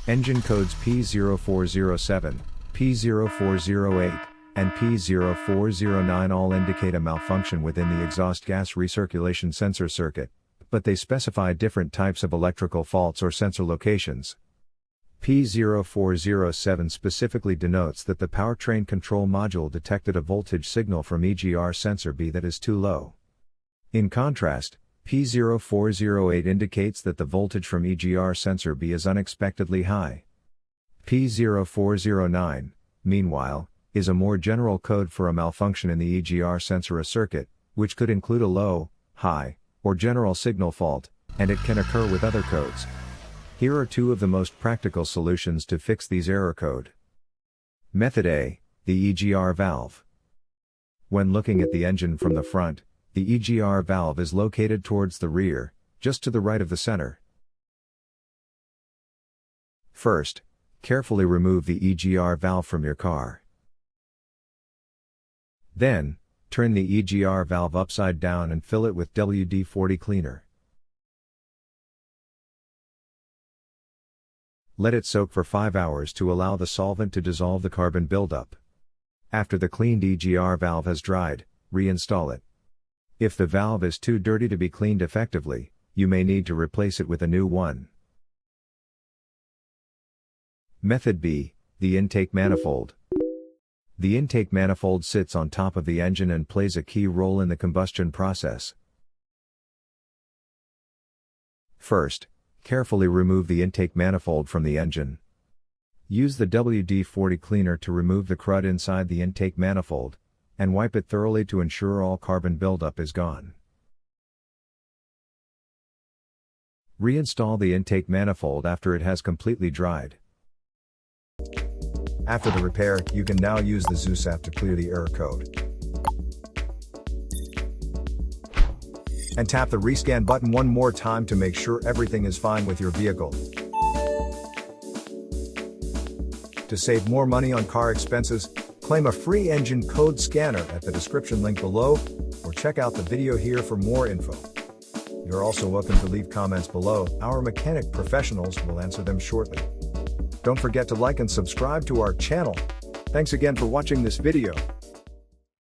Engine codes P0407, P0408, and P0409 all indicate a malfunction within the exhaust gas recirculation sensor circuit, but they specify different types of electrical faults or sensor locations. P0407 specifically denotes that the powertrain control module detected a voltage signal from EGR sensor B that is too low. In contrast, P0408 indicates that the voltage from EGR sensor B is unexpectedly high. P0409, meanwhile, is a more general code for a malfunction in the EGR sensor circuit, which could include a low, high, or general signal fault, and it can occur with other codes. Here are two of the most practical solutions to fix these error code. Method A, the EGR valve. When looking at the engine from the front, the EGR valve is located towards the rear, just to the right of the center. First, carefully remove the EGR valve from your car. Then, turn the EGR valve upside down and fill it with WD-40 cleaner. Let it soak for 5 hours to allow the solvent to dissolve the carbon buildup. After the cleaned EGR valve has dried, reinstall it. If the valve is too dirty to be cleaned effectively, you may need to replace it with a new one. Method B, the intake manifold. The intake manifold sits on top of the engine and plays a key role in the combustion process. First, carefully remove the intake manifold from the engine. Use the WD-40 cleaner to remove the crud inside the intake manifold, and wipe it thoroughly to ensure all carbon buildup is gone. Reinstall the intake manifold after it has completely dried. After the repair, you can now use the Zeus app to clear the error code. And tap the rescan button one more time to make sure everything is fine with your vehicle. To save more money on car expenses, claim a free engine code scanner at the description link below, or check out the video here for more info. You're also welcome to leave comments below. Our mechanic professionals will answer them shortly. Don't forget to like and subscribe to our channel. Thanks again for watching this video.